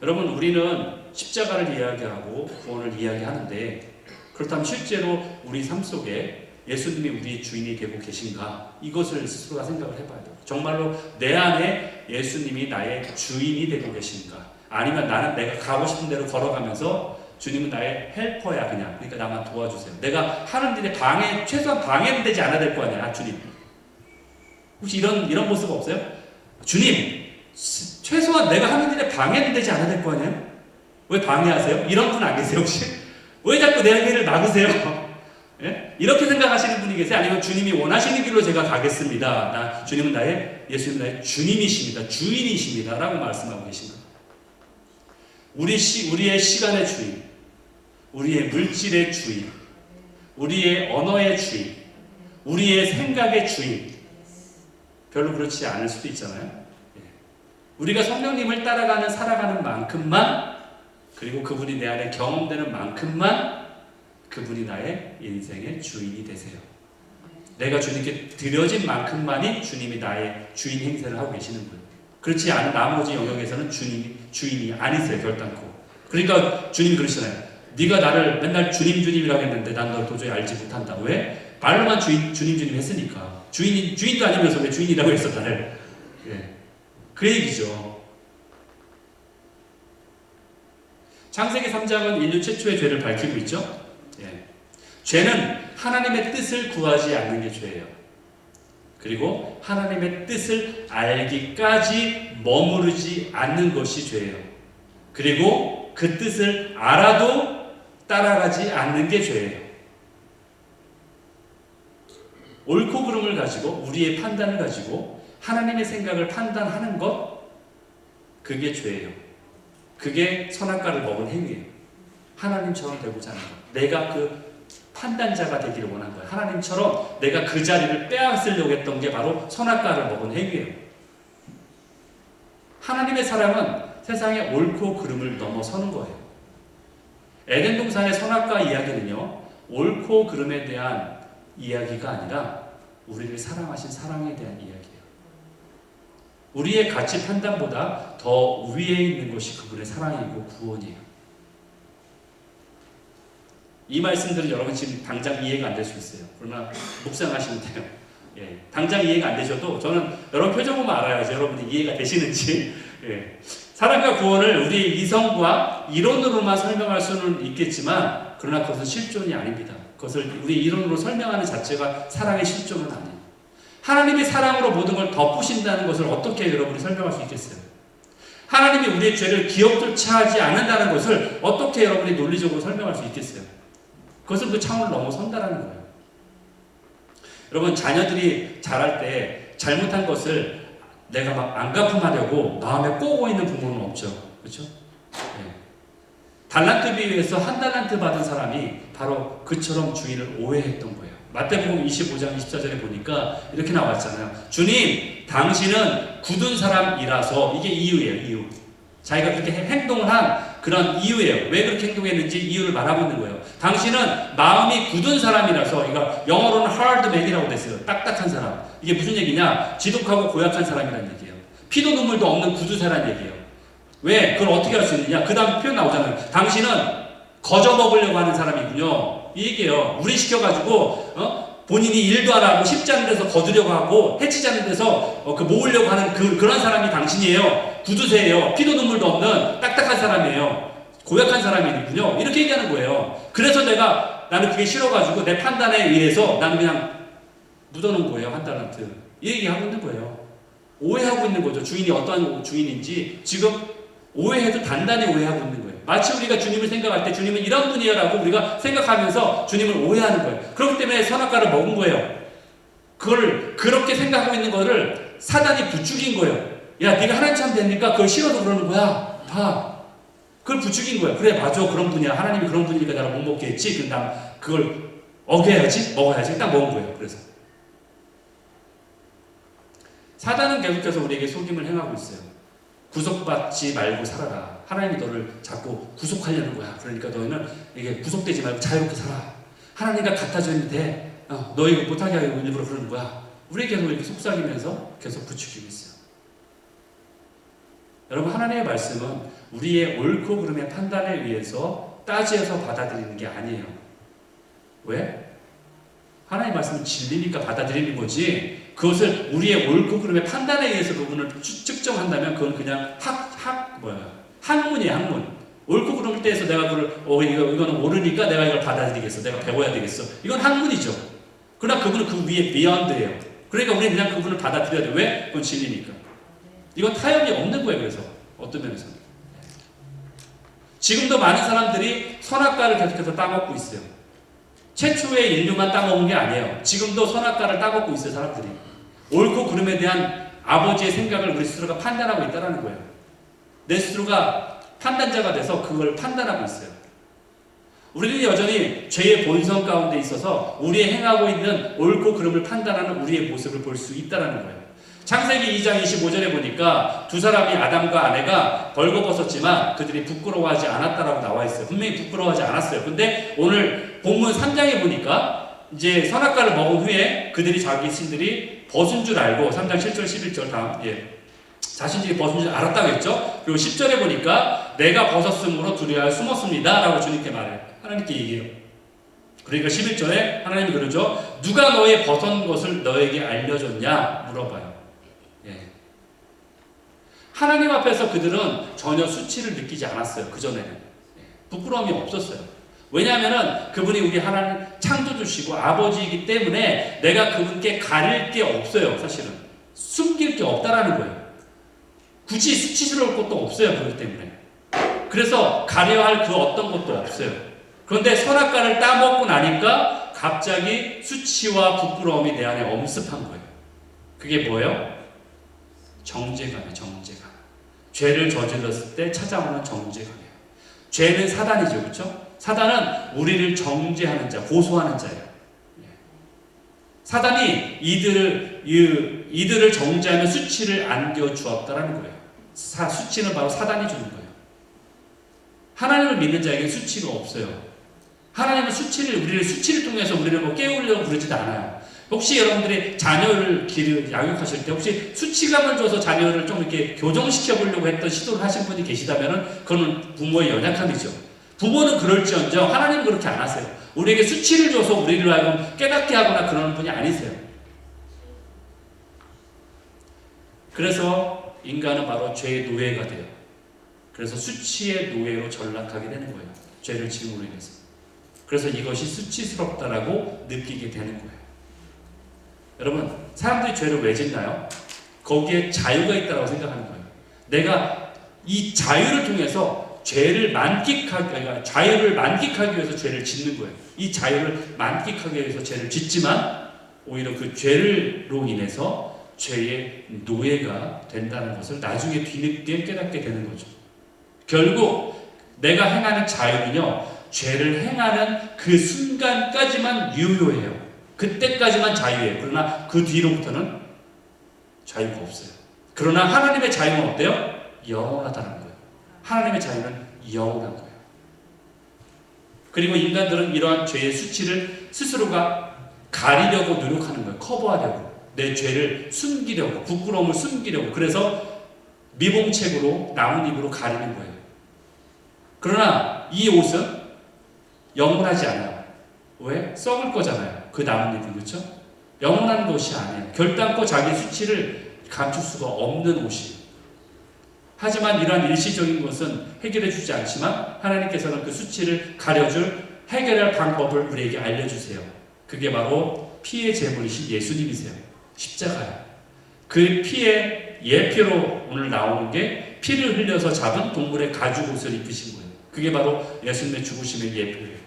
여러분, 우리는 십자가를 이야기하고 구원을 이야기하는데 그렇다면 실제로 우리 삶 속에 예수님이 우리의 주인이 되고 계신가? 이것을 스스로가 생각을 해봐야 돼요. 정말로 내 안에 예수님이 나의 주인이 되고 계신가? 아니면 나는 내가 가고 싶은 대로 걸어가면서 주님은 나의 헬퍼야 그냥. 그러니까 나만 도와주세요. 내가 하는 일에 최소한 방해는 되지 않아야 될 거 아니야, 주님. 혹시 이런 모습 없어요? 주님, 최소한 내가 하는 일에 방해는 되지 않아야 될 거 아니에요? 왜 방해하세요? 이런 분 안 계세요, 혹시? 왜 자꾸 내 길을 막으세요? 예? 이렇게 생각하시는 분이 계세요? 아니면 주님이 원하시는 길로 제가 가겠습니다. 예수님은 나의 주님이십니다. 주인이십니다. 라고 말씀하고 계십니다. 우리의 시간의 주인, 우리의 물질의 주인, 우리의 언어의 주인, 우리의 생각의 주인. 별로 그렇지 않을 수도 있잖아요. 예. 우리가 성령님을 살아가는 만큼만, 그리고 그분이 내 안에 경험되는 만큼만 그분이 나의 인생의 주인이 되세요. 내가 주님께 드려진 만큼만이 주님이 나의 주인 행세를 하고 계시는 거예요. 그렇지 않은 나머지 영역에서는 주인이 아니세요, 결단코. 그러니까 주님이 그러시잖아요. 네가 나를 맨날 주님이라고 했는데 난 널 도저히 알지 못한다. 왜? 말로만 주님 했으니까. 주인도 아니면서 왜 주인이라고 했어, 나를. 예. 그 얘기죠. 창세기 3장은 인류 최초의 죄를 밝히고 있죠. 예. 죄는 하나님의 뜻을 구하지 않는 게 죄예요. 그리고 하나님의 뜻을 알기까지 머무르지 않는 것이 죄예요. 그리고 그 뜻을 알아도 따라가지 않는 게 죄예요. 옳고 그름을 가지고 우리의 판단을 가지고 하나님의 생각을 판단하는 것, 그게 죄예요. 그게 선악과를 먹은 행위예요. 하나님처럼 되고자 하는 것. 내가 그 판단자가 되기를 원한 거예요. 하나님처럼 내가 그 자리를 빼앗으려고 했던 게 바로 선악과를 먹은 행위예요. 하나님의 사랑은 세상의 옳고 그름을 넘어서는 거예요. 에덴 동산의 선악과 이야기는요, 옳고 그름에 대한 이야기가 아니라 우리를 사랑하신 사랑에 대한 이야기예요. 우리의 가치 판단보다 더 위에 있는 것이 그분의 사랑이고 구원이에요. 이 말씀들은 여러분 지금 당장 이해가 안 될 수 있어요. 그러나 묵상하시면 돼요. 예, 당장 이해가 안 되셔도 저는 여러분 표정 보면 알아야죠. 여러분이 이해가 되시는지. 예. 사랑과 구원을 우리의 이성과 이론으로만 설명할 수는 있겠지만 그러나 그것은 실존이 아닙니다. 그것을 우리 이론으로 설명하는 자체가 사랑의 실존은 아니에요. 하나님이 사랑으로 모든 걸 덮으신다는 것을 어떻게 여러분이 설명할 수 있겠어요? 하나님이 우리의 죄를 기억조차 하지 않는다는 것을 어떻게 여러분이 논리적으로 설명할 수 있겠어요? 그것은 그 차원을 넘어선다는 거예요. 여러분, 자녀들이 자랄 때 잘못한 것을 내가 막 안 갚음하려고 마음에 꼬고 있는 부모는 없죠. 그렇죠? 네. 달란트 비유에서 한 달란트 받은 사람이 바로 그처럼 주인을 오해했던 거예요. 마태복음 25장 24절에 보니까 이렇게 나왔잖아요. 주님, 당신은 굳은 사람이라서, 이게 이유예요, 이유. 자기가 그렇게 행동을 한 그런 이유예요. 왜 그렇게 행동했는지 이유를 말하고 있는 거예요. 당신은 마음이 굳은 사람이라서, 이거 영어로는 hard man이라고 됐어요. 딱딱한 사람. 이게 무슨 얘기냐? 지독하고 고약한 사람이라는 얘기예요. 피도 눈물도 없는 구두사란 얘기예요. 왜? 그걸 어떻게 할 수 있느냐? 그 다음 표현 나오잖아요. 당신은 거저 먹으려고 하는 사람이군요. 이 얘기예요. 무리시켜가지고 본인이 일도 안 하고 쉽지 않은 데서 거두려고 하고 해치지 않는 데서 모으려고 하는 그런 사람이 당신이에요. 구두쇠예요. 피도 눈물도 없는 딱딱한 사람이에요. 고약한 사람이군요. 이렇게 얘기하는 거예요. 그래서 나는 그게 싫어가지고 내 판단에 의해서 나는 그냥 묻어놓은 거예요. 한 달란트. 이 얘기하고 있는 거예요. 오해하고 있는 거죠. 주인이 어떠한 주인인지 지금 오해해도 단단히 오해하고 있는 거예요. 마치 우리가 주님을 생각할 때 주님은 이런 분이야라고 우리가 생각하면서 주님을 오해하는 거예요. 그렇기 때문에 선악과를 먹은 거예요. 그걸 그렇게 생각하고 있는 거를 사단이 부추긴 거예요. 야, 네가 하나님 참 되니까 그걸 싫어서 그러는 거야. 봐. 그걸 부추긴 거예요. 그래, 맞아. 그런 분이야. 하나님이 그런 분이니까 나를 못 먹게 했지. 근데 난 그걸 어겨야지, 먹어야지. 딱 먹은 거예요. 그래서 사단은 계속해서 우리에게 속임을 행하고 있어요. 구속받지 말고 살아라. 하나님이 너를 자꾸 구속하려는 거야. 그러니까 너희는 이게 구속되지 말고 자유롭게 살아. 하나님과 같아져 있는데 너 이거 못하게 하려고 일부러 그러는 거야. 우리 계속 이렇게 속삭이면서 계속 부추기고 있어요. 여러분, 하나님의 말씀은 우리의 옳고 그름의 판단에 의해서 따지어서 받아들이는 게 아니에요. 왜? 하나님의 말씀은 진리니까 받아들이는 거지, 그것을 우리의 옳고 그름의 판단에 의해서 그분을 측정한다면 그건 그냥 학문이에요. 학문. 옳고 그름을 때에서 내가 그걸 이거는 옳으니까 내가 이걸 받아들이겠어. 내가 배워야 되겠어. 이건 학문이죠. 그러나 그분은 그 위에 비욘드예요. 그러니까 우리는 그냥 그분을 받아들여야 돼. 왜? 그건 진리니까. 이건 타협이 없는 거예요. 그래서 어떤 면에서는 지금도 많은 사람들이 선악과를 계속해서 따먹고 있어요. 최초의 인류만 따먹은 게 아니에요. 지금도 선악과를 따먹고 있어요. 사람들이 옳고 그름에 대한 아버지의 생각을 우리 스스로가 판단하고 있다는 거예요. 내 스스로가 판단자가 돼서 그걸 판단하고 있어요. 우리는 여전히 죄의 본성 가운데 있어서 우리의 행하고 있는 옳고 그름을 판단하는 우리의 모습을 볼 수 있다는 거예요. 창세기 2장 25절에 보니까 두 사람이 아담과 아내가 벌거벗었지만 그들이 부끄러워하지 않았다라고 나와 있어요. 분명히 부끄러워하지 않았어요. 근데 오늘 본문 3장에 보니까 이제 선악과를 먹은 후에 그들이 자신들이 벗은 줄 알고 3장 7절 11절 다음 자신들이 벗은 줄 알았다고 했죠. 그리고 10절에 보니까 내가 벗었으므로 두려워 숨었습니다 라고 주님께 말해요. 하나님께 얘기해요. 그러니까 11절에 하나님이 그러죠. 누가 너의 벗은 것을 너에게 알려줬냐 물어봐요. 하나님 앞에서 그들은 전혀 수치를 느끼지 않았어요. 그전에는 부끄러움이 없었어요. 왜냐하면 그분이 우리 하나님 창조주시고 아버지이기 때문에 내가 그분께 가릴 게 없어요. 사실은 숨길 게 없다라는 거예요. 굳이 수치스러울 것도 없어요. 그렇기 때문에. 그래서 가려야 할 그 어떤 것도 없어요. 그런데 선악과를 따먹고 나니까 갑자기 수치와 부끄러움이 내 안에 엄습한 거예요. 그게 뭐예요? 정죄감이에요. 정죄감. 죄를 저질렀을 때 찾아오는 정죄감이에요. 죄는 사단이죠. 그렇죠? 사단은 우리를 정죄하는 자, 고소하는 자예요. 사단이 이들을 정죄하며 수치를 안겨주었다라는 거예요. 수치는 바로 사단이 주는 거예요. 하나님을 믿는 자에게 수치가 없어요. 하나님은 우리를 수치를 통해서 우리를 깨우려고 그러지도 않아요. 혹시 여러분들이 자녀를 양육하실 때 혹시 수치감을 줘서 자녀를 좀 이렇게 교정시켜 보려고 했던 시도를 하신 분이 계시다면 그건 부모의 연약함이죠. 부모는 그럴지언정 하나님은 그렇게 안 하세요. 우리에게 수치를 줘서 우리를 하여금 깨닫게 하거나 그러는 분이 아니세요. 그래서 인간은 바로 죄의 노예가 돼요. 그래서 수치의 노예로 전락하게 되는 거예요. 죄를 지음으로 인해서. 그래서 이것이 수치스럽다라고 느끼게 되는 거예요. 여러분, 사람들이 죄를 왜 짓나요? 거기에 자유가 있다고 생각하는 거예요. 내가 이 자유를 통해서 자유를 만끽하기 위해서 죄를 짓는 거예요. 이 자유를 만끽하기 위해서 죄를 짓지만 오히려 그 죄로 인해서 죄의 노예가 된다는 것을 나중에 뒤늦게 깨닫게 되는 거죠. 결국 내가 행하는 자유는요, 죄를 행하는 그 순간까지만 유효해요. 그때까지만 자유예요. 그러나 그 뒤로부터는 자유가 없어요. 그러나 하나님의 자유는 어때요? 영원하다는 거예요. 하나님의 자유는 영원한 거예요. 그리고 인간들은 이러한 죄의 수치를 스스로가 가리려고 노력하는 거예요. 커버하려고. 내 죄를 숨기려고, 부끄러움을 숨기려고. 그래서 미봉책으로 나뭇잎으로 가리는 거예요. 그러나 이 옷은 영원하지 않아요. 왜? 썩을 거잖아요. 그 나뭇잎은. 그렇죠? 영원한 것이 아니에요. 결단코 자기 수치를 감출 수가 없는 옷이에요. 하지만 이러한 일시적인 것은 해결해 주지 않지만 하나님께서는 그 수치를 가려줄 해결할 방법을 우리에게 알려주세요. 그게 바로 피의 제물이신 예수님이세요. 십자가요. 그 피의 예표로 오늘 나오는 게 피를 흘려서 잡은 동물의 가죽 옷을 입으신 거예요. 그게 바로 예수님의 죽으심의 예표예요.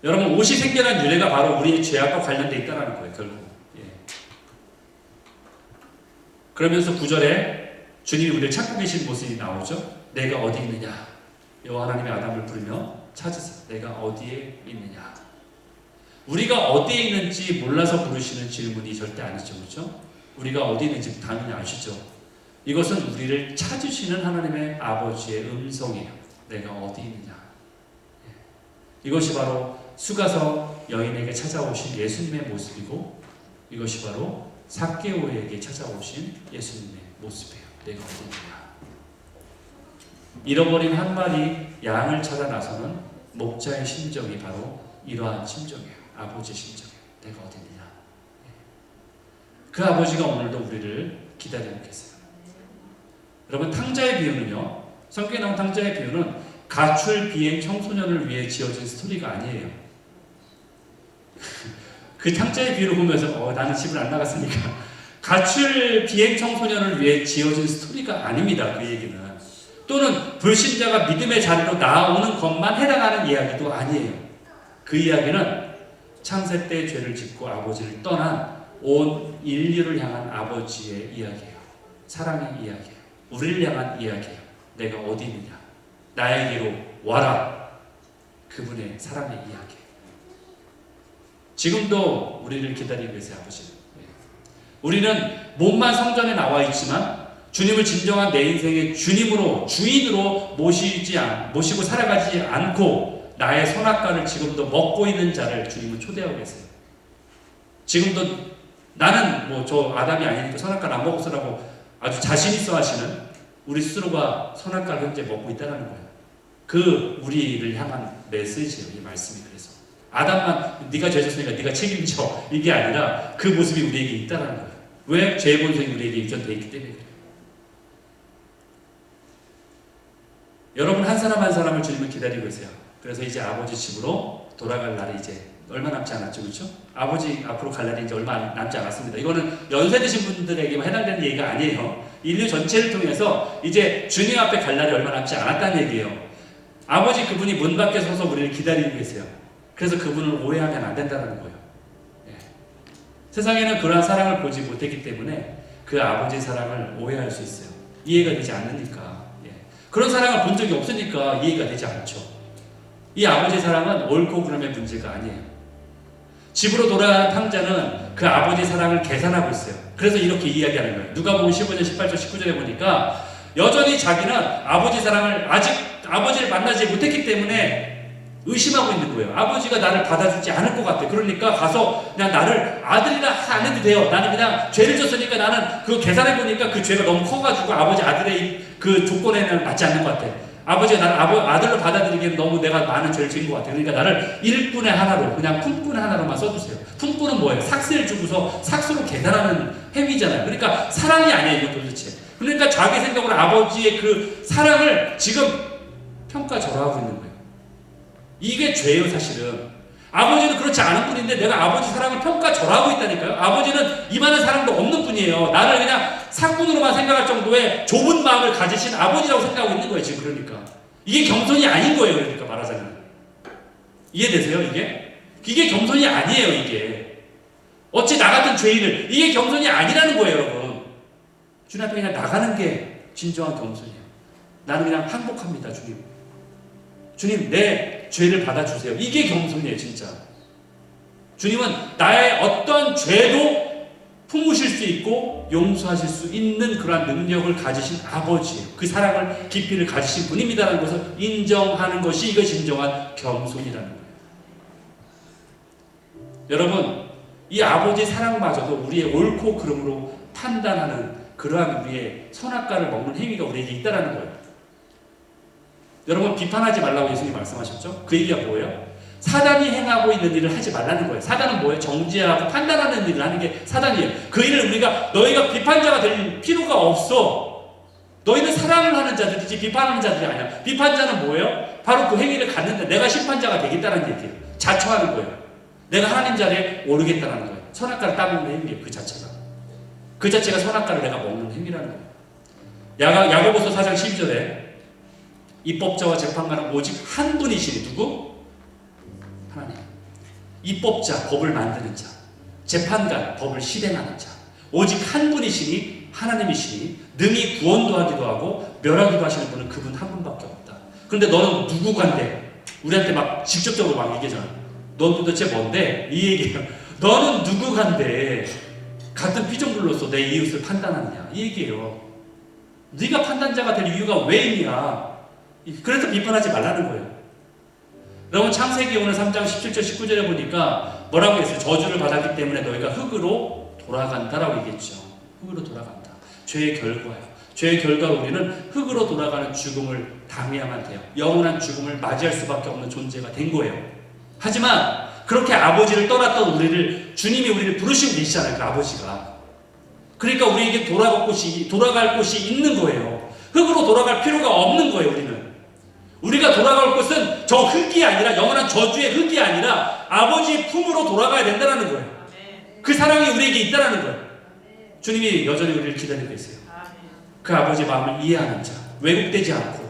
여러분, 옷이 생겨난 유래가 바로 우리의 죄악과 관련되어 있다는 거예요. 결국. 그러면서 9절에 주님이 우리를 찾고 계신 모습이 나오죠. 내가 어디 있느냐? 여호와 하나님의 아담을 부르며 찾으세요. 내가 어디에 있느냐? 우리가 어디에 있는지 몰라서 부르시는 질문이 절대 아니죠. 그렇죠? 우리가 어디 있는지 당연히 아시죠. 이것은 우리를 찾으시는 하나님의 아버지의 음성이에요. 내가 어디 있느냐? 이것이 바로 수가성 여인에게 찾아오신 예수님의 모습이고 이것이 바로 삭개오에게 찾아오신 예수님의 모습이에요. 내가 어디 있느냐? 잃어버린 한 마리 양을 찾아 나서는 목자의 심정이 바로 이러한 심정이에요. 아버지의 심정이에요. 내가 어디 있느냐? 그 아버지가 오늘도 우리를 기다리고 계세요. 여러분, 탕자의 비유는요, 성경에 나온 탕자의 비유는 가출 비행 청소년을 위해 지어진 스토리가 아니에요. 그 탕자의 비유를 보면서 나는 집을 안 나갔으니까 가출 비행 청소년을 위해 지어진 스토리가 아닙니다. 그 얘기는. 또는 불신자가 믿음의 자리로 나아오는 것만 해당하는 이야기도 아니에요. 그 이야기는 창세 때 죄를 짓고 아버지를 떠난 온 인류를 향한 아버지의 이야기예요. 사랑의 이야기예요. 우리를 향한 이야기예요. 내가 어디 있느냐? 나에게로 와라. 그분의 사랑의 이야기예요. 지금도 우리를 기다리고 계세요. 아버지는. 우리는 몸만 성전에 나와 있지만 주님을 진정한 내 인생의 주님으로, 주인으로 모시고 살아가지 않고 나의 선악과를 지금도 먹고 있는 자를 주님은 초대하고 계세요. 지금도 나는 저 아담이 아니니까 선악과를 안 먹었어라고 아주 자신 있어 하시는 우리 스스로가 선악과를 현재 먹고 있다는 거예요. 그 우리를 향한 메시지예요. 이 말씀이. 그래서 아담만 네가 죄졌으니까 네가 책임져, 이게 아니라 그 모습이 우리에게 있다는 거예요. 왜? 죄의 본성이 우리에게 유전되어 있기 때문에 그래요. 여러분, 한 사람 한 사람을 주님은 기다리고 계세요. 그래서 이제 아버지 집으로 돌아갈 날이 이제 얼마 남지 않았죠. 그렇죠? 아버지 앞으로 갈 날이 이제 얼마 남지 않았습니다. 이거는 연세 드신 분들에게만 해당되는 얘기가 아니에요. 인류 전체를 통해서 이제 주님 앞에 갈 날이 얼마 남지 않았다는 얘기예요. 아버지 그분이 문 밖에 서서 우리를 기다리고 계세요. 그래서 그분을 오해하면 안 된다는 거예요. 세상에는 그러한 사랑을 보지 못했기 때문에 그 아버지의 사랑을 오해할 수 있어요. 이해가 되지 않으니까. 그런 사랑을 본 적이 없으니까 이해가 되지 않죠. 이 아버지의 사랑은 옳고 그름의 문제가 아니에요. 집으로 돌아간 탕자는 그 아버지의 사랑을 계산하고 있어요. 그래서 이렇게 이야기하는 거예요. 누가복음 15장 18절 19절에 보니까 여전히 자기는 아버지 사랑을 아직 아버지를 만나지 못했기 때문에 의심하고 있는 거예요. 아버지가 나를 받아주지 않을 것 같아. 그러니까 가서 그냥 나를 아들이라 안 해도 돼요. 나는 그냥 죄를 졌으니까 나는 그거 계산해 보니까 그 죄가 너무 커가지고 아버지 아들의 그 조건에는 맞지 않는 것 같아. 아버지가 나를 아들로 받아들이기에는 너무 내가 많은 죄를 지은 것 같아. 그러니까 나를 일꾼의 하나로, 그냥 품꾼의 하나로만 써주세요. 품꾼은 뭐예요? 삭세를 주고서 삭수로 계산하는 행위잖아요. 그러니까 사랑이 아니에요, 이거 도대체. 그러니까 자기 생각으로 아버지의 그 사랑을 지금 평가절하하고 있는 거예요. 이게 죄예요, 사실은. 아버지는 그렇지 않은 분인데 내가 아버지 사랑을 평가절하하고 있다니까요. 아버지는 이만한 사랑도 없는 분이에요. 나를 그냥 상분으로만 생각할 정도의 좁은 마음을 가지신 아버지라고 생각하고 있는 거예요, 지금. 그러니까 이게 겸손이 아닌 거예요. 그러니까 말하자면 이해되세요? 이게 겸손이 아니에요. 이게 어찌 나 같은 죄인을, 이게 겸손이 아니라는 거예요, 여러분. 주님 앞에 그냥 나가는 게 진정한 겸손이에요. 나는 그냥 항복합니다, 주님. 주님, 내 죄를 받아주세요. 이게 겸손이에요, 진짜. 주님은 나의 어떤 죄도 품으실 수 있고 용서하실 수 있는 그러한 능력을 가지신 아버지예요. 그 사랑을 깊이를 가지신 분입니다라는 것을 인정하는 것이 이것이 진정한 겸손이라는 거예요. 여러분, 이 아버지의 사랑마저도 우리의 옳고 그름으로 판단하는 그러한 우리의 선악과를 먹는 행위가 우리에게 있다는 거예요. 여러분, 비판하지 말라고 예수님이 말씀하셨죠? 그 얘기가 뭐예요? 사단이 행하고 있는 일을 하지 말라는 거예요. 사단은 뭐예요? 정죄하고 판단하는 일을 하는 게 사단이에요. 그 일을 너희가 비판자가 될 필요가 없어. 너희는 사랑을 하는 자들이지 비판하는 자들이 아니야. 비판자는 뭐예요? 바로 그 행위를 갖는데 내가 심판자가 되겠다는 얘기예요. 자처하는 거예요. 내가 하나님 자리에 오르겠다는 거예요. 선악과를 따먹는 행위예요. 그 자체가. 그 자체가 선악과를 내가 먹는 행위라는 거예요. 야고보서 4장 12절에 입법자와 재판관은 오직 한 분이시니 누구? 하나님. 입법자, 법을 만드는 자, 재판관, 법을 실행하는 자, 오직 한 분이시니 하나님이시니 능히 구원도 하기도 하고 멸하기도 하시는 분은 그분 한 분밖에 없다. 그런데 너는 누구간데? 우리한테 막 직접적으로 막 얘기하잖아. 넌 도대체 뭔데? 이 얘기예요. 너는 누구간데 같은 피조물로서 내 이웃을 판단하느냐? 이 얘기예요. 네가 판단자가 될 이유가 왜 있냐? 그래서 비판하지 말라는 거예요. 여러분, 창세기 오늘 3장 17절 19절에 보니까 뭐라고 했어요? 저주를 받았기 때문에 너희가 흙으로 돌아간다라고 얘기했죠. 흙으로 돌아간다. 죄의 결과예요. 죄의 결과로 우리는 흙으로 돌아가는 죽음을 당해야만 돼요. 영원한 죽음을 맞이할 수밖에 없는 존재가 된 거예요. 하지만 그렇게 아버지를 떠났던 주님이 우리를 부르시고 계시잖아요. 그 아버지가. 그러니까 우리에게 돌아갈 곳이 있는 거예요. 흙으로 돌아갈 필요가 없는 거예요. 우리가 돌아갈 곳은 저 흙이 아니라 영원한 저주의 흙이 아니라 아버지의 품으로 돌아가야 된다는 거예요. 그 사랑이 우리에게 있다는 거예요. 주님이 여전히 우리를 기다리고 계세요. 그 아버지의 마음을 이해하는 자, 왜곡되지 않고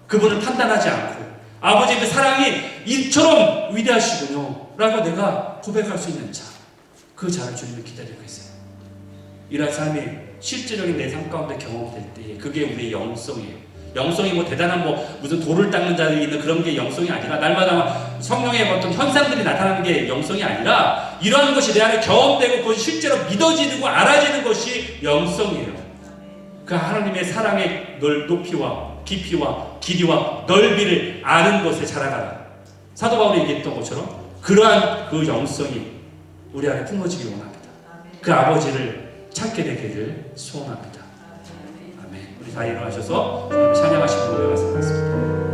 그분을 판단하지 않고 아버지의 그 사랑이 이처럼 위대하시군요 라고 내가 고백할 수 있는 자, 그 자를 주님이 기다리고 계세요. 이런 삶이 실제적인 내 삶 가운데 경험될 때 그게 우리의 영성이에요. 영성이 대단한 무슨 돌을 닦는 자들이 있는 그런 게 영성이 아니라 날마다 성령의 어떤 현상들이 나타나는 게 영성이 아니라 이러한 것이 내 안에 경험되고 그것이 실제로 믿어지고 알아지는 것이 영성이에요. 그 하나님의 사랑의 높이와 깊이와 길이와 넓이를 아는 것에 자라가라. 사도 바울이 얘기했던 것처럼 그러한 그 영성이 우리 안에 품어지기 원합니다. 그 아버지를 찾게 되기를 소원합니다. 아멘. 우리 다 일어나셔서 찬양하시고 모여가서 하겠습니다.